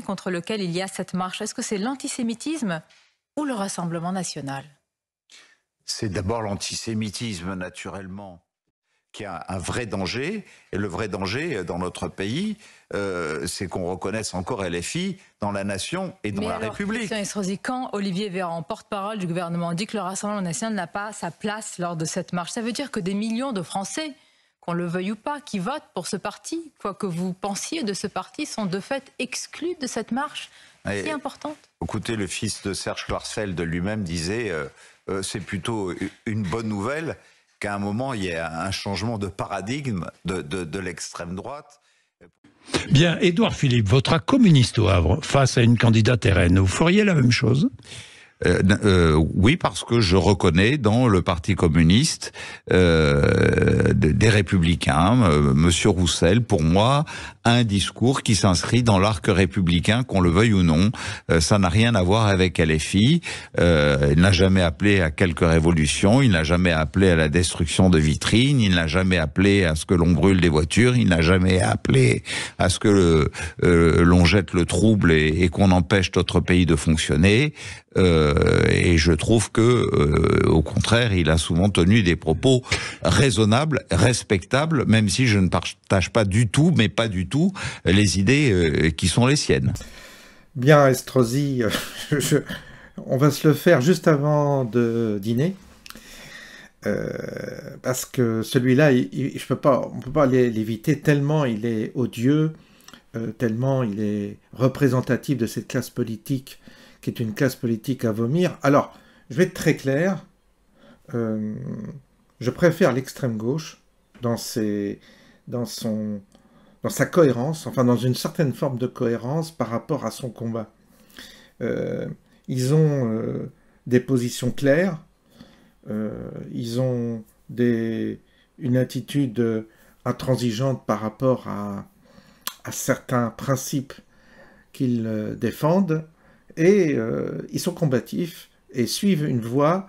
ennemi contre lequel il y a cette marche? Est-ce que c'est l'antisémitisme ou le Rassemblement national? C'est d'abord l'antisémitisme, naturellement, qui a un vrai danger. Et le vrai danger dans notre pays, c'est qu'on reconnaisse encore LFI dans la nation et dans la République. Christian Estrosi, quand Olivier Véran, porte-parole du gouvernement, dit que le Rassemblement national n'a pas sa place lors de cette marche, ça veut dire que des millions de Français, qu'on le veuille ou pas, qui votent pour ce parti, quoi que vous pensiez de ce parti, sont de fait exclus de cette marche si importante. Écoutez, le fils de Serge Klarsfeld lui-même disait c'est plutôt une bonne nouvelle qu'à un moment il y ait un changement de paradigme de l'extrême droite. Bien, Édouard Philippe, votera communiste au Havre face à une candidate RN. Vous feriez la même chose ? Oui, parce que je reconnais dans le Parti communiste des républicains, Monsieur Roussel, pour moi, un discours qui s'inscrit dans l'arc républicain, qu'on le veuille ou non. Ça n'a rien à voir avec LFI. Il n'a jamais appelé à quelque révolution, il n'a jamais appelé à la destruction de vitrines, il n'a jamais appelé à ce que l'on brûle des voitures, il n'a jamais appelé à ce que l'on jette le trouble et qu'on empêche notre pays de fonctionner. Et je trouve que, au contraire, il a souvent tenu des propos raisonnables, respectables, même si je ne partage pas du tout, mais pas du tout, les idées qui sont les siennes. Bien, Estrosi, on va se le faire juste avant de dîner, parce que celui-là, on peut pas l'éviter tellement il est odieux, tellement il est représentatif de cette classe politique qui est une classe politique à vomir. Alors, je vais être très clair, je préfère l'extrême gauche dans sa cohérence, enfin dans une certaine forme de cohérence par rapport à son combat. Ils ont des positions claires, ils ont une attitude intransigeante par rapport à certains principes qu'ils défendent, et ils sont combatifs et suivent une voie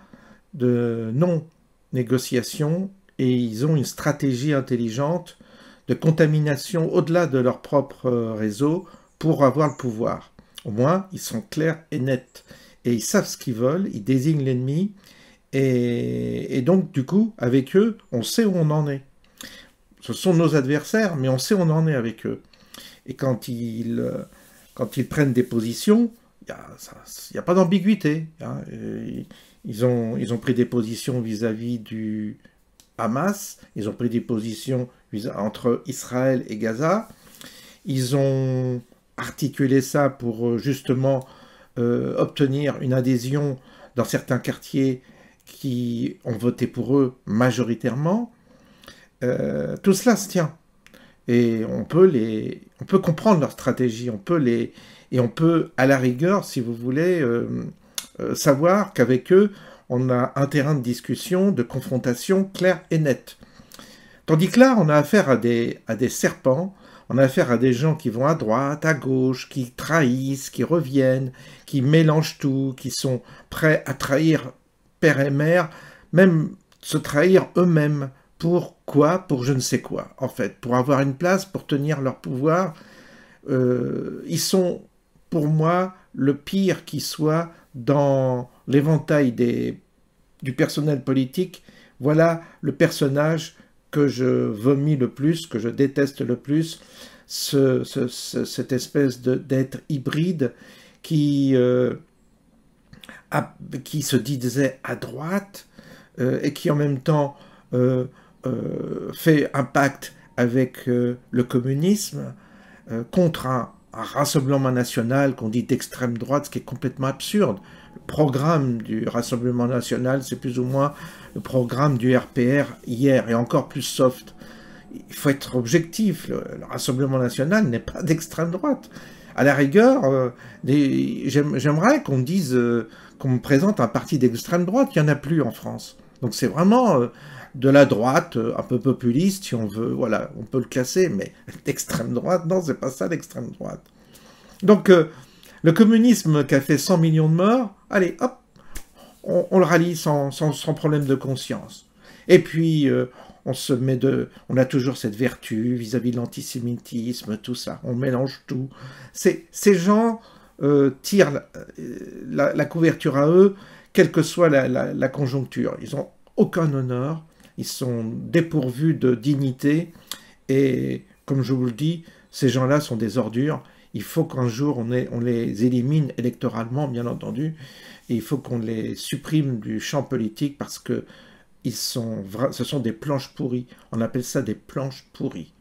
de non-négociation, et ils ont une stratégie intelligente de contamination au-delà de leur propre réseau pour avoir le pouvoir. Au moins, ils sont clairs et nets, et ils savent ce qu'ils veulent, ils désignent l'ennemi, et donc, du coup, avec eux, on sait où on en est. Ce sont nos adversaires, mais on sait où on en est avec eux. Et quand ils prennent des positions, il n'y a pas d'ambiguïté. Hein. Ils ont pris des positions vis-à-vis du Hamas, ils ont pris des positions entre Israël et Gaza, ils ont articulé ça pour justement obtenir une adhésion dans certains quartiers qui ont voté pour eux majoritairement. Tout cela se tient. Et on peut comprendre leur stratégie, et on peut, à la rigueur, si vous voulez, savoir qu'avec eux, on a un terrain de discussion, de confrontation clair et net. Tandis que là, on a affaire à des serpents, on a affaire à des gens qui vont à droite, à gauche, qui trahissent, qui reviennent, qui mélangent tout, qui sont prêts à trahir père et mère, même se trahir eux-mêmes. Pour quoi? Pour je ne sais quoi, en fait. Pour avoir une place, pour tenir leur pouvoir. Ils sont, pour moi, le pire qui soit dans l'éventail du personnel politique. Voilà le personnage que je vomis le plus, que je déteste le plus, cette espèce d'être hybride qui se disait à droite et qui en même temps fait un pacte avec le communisme contre un Rassemblement national qu'on dit d'extrême droite, ce qui est complètement absurde. Le programme du Rassemblement national, c'est plus ou moins le programme du RPR hier, et encore plus soft. Il faut être objectif, le Rassemblement national n'est pas d'extrême droite. À la rigueur, j'aimerais qu'on dise, qu'on me présente un parti d'extrême droite, il n'y en a plus en France. Donc c'est vraiment de la droite, un peu populiste, si on veut, voilà, on peut le classer, mais l'extrême droite, non, c'est pas ça l'extrême droite. Donc, le communisme qui a fait 100 millions de morts, allez, hop, on le rallie sans problème de conscience. Et puis, on a toujours cette vertu vis-à-vis de l'antisémitisme, tout ça. On mélange tout. Ces gens tirent la couverture à eux, quelle que soit la conjoncture. Ils n'ont aucun honneur, ils sont dépourvus de dignité, et comme je vous le dis, ces gens-là sont des ordures. Il faut qu'un jour on les élimine électoralement, bien entendu, et il faut qu'on les supprime du champ politique parce que ce sont des planches pourries. On appelle ça des planches pourries.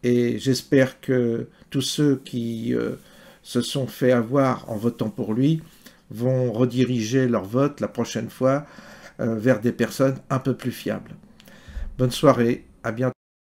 Et j'espère que tous ceux qui se sont fait avoir en votant pour lui vont rediriger leur vote la prochaine fois vers des personnes un peu plus fiables. Bonne soirée, à bientôt.